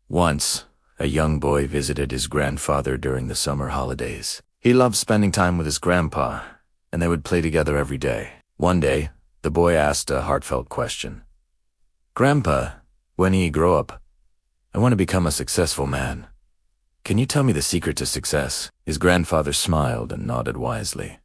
Once, a young boy visited his grandfather during the summer holidays. He loved spending time with his grandpa, and they would play together every day. One day, the boy asked a heartfelt question. "Grandpa, when you grow up, I want to become a successful man. Can you tell me the secret to success?" His grandfather smiled and nodded wisely.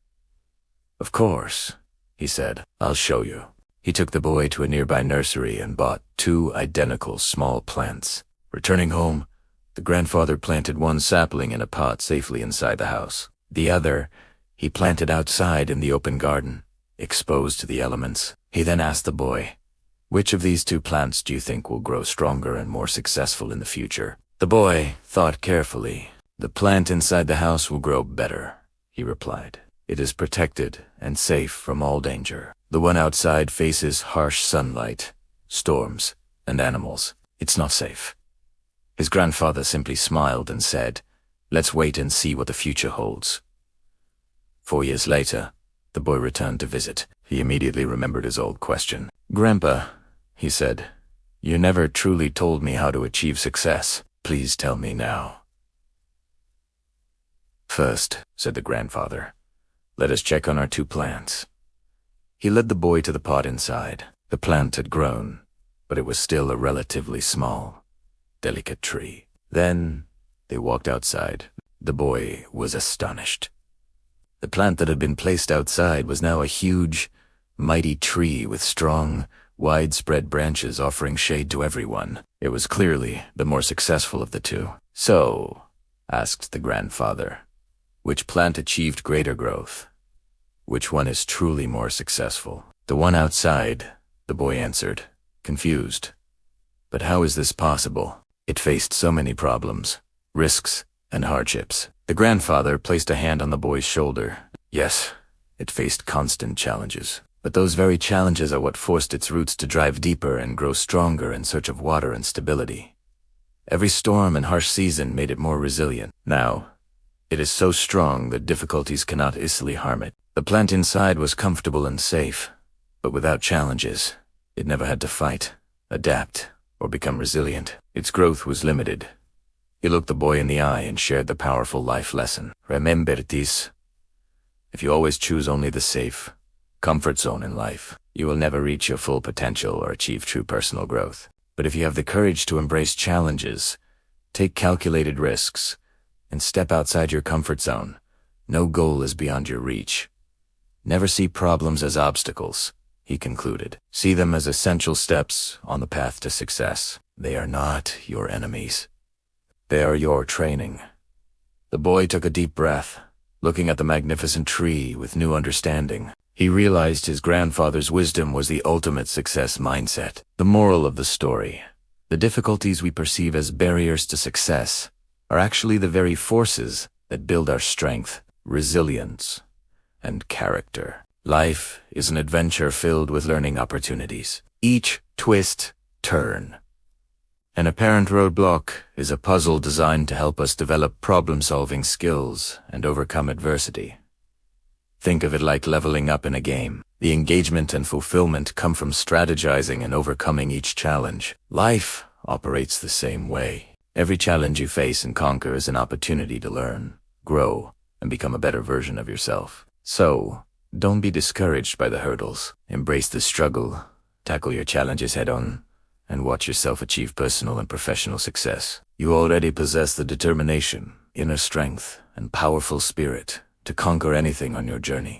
"Of course," he said. "I'll show you." He took the boy to a nearby nursery and bought 2 identical small plants. Returning home, the grandfather planted one sapling in a pot safely inside the house. The other, he planted outside in the open garden, exposed to the elements. He then asked the boy, "Which of these 2 plants do you think will grow stronger and more successful in the future?" The boy thought carefully. "The plant inside the house will grow better," he replied. "It is protected and safe from all danger. The one outside faces harsh sunlight, storms, and animals. It's not safe." His grandfather simply smiled and said, "Let's wait and see what the future holds." 4 years later, the boy returned to visit. He immediately remembered his old question. "Grandpa," he said, "you never truly told me how to achieve success. Please tell me now." "First," said the grandfather, "let us check on our 2 plants." He led the boy to the pot inside. The plant had grown, but it was still a relatively small, delicate tree. Then they walked outside. The boy was astonished. The plant that had been placed outside was now a huge, mighty tree with strong, widespread branches offering shade to everyone. It was clearly the more successful of the 2. "So," asked the grandfather, "which plant achieved greater growth? Which one is truly more successful?" "The one outside," the boy answered, confused. "But how is this possible? It faced so many problems, risks, and hardships." The grandfather placed a hand on the boy's shoulder. "Yes, it faced constant challenges. But those very challenges are what forced its roots to drive deeper and grow stronger in search of water and stability. Every storm and harsh season made it more resilient. Now, it is so strong that difficulties cannot easily harm it. The plant inside was comfortable and safe, but without challenges, it never had to fight, adapt, or become resilient. Its growth was limited." He looked the boy in the eye and shared the powerful life lesson. "Remember this. If you always choose only the safe, comfort zone in life, you will never reach your full potential or achieve true personal growth. But if you have the courage to embrace challenges, take calculated risks, and step outside your comfort zone, no goal is beyond your reach. Never see problems as obstacles," he concluded. "See them as essential steps on the path to success. They are not your enemies. They are your training." The boy took a deep breath, looking at the magnificent tree with new understanding. He realized his grandfather's wisdom was the ultimate success mindset. The moral of the story: the difficulties we perceive as barriers to success are actually the very forces that build our strength, resilience, and character. Life is an adventure filled with learning opportunities. Each twist, turn, an apparent roadblock is a puzzle designed to help us develop problem-solving skills and overcome adversity. Think of it like leveling up in a game. The engagement and fulfillment come from strategizing and overcoming each challenge. Life operates the same way. Every challenge you face and conquer is an opportunity to learn, grow, and become a better version of yourself. So, don't be discouraged by the hurdles. Embrace the struggle, tackle your challenges head-on, and watch yourself achieve personal and professional success. You already possess the determination, inner strength, and powerful spirit to conquer anything on your journey.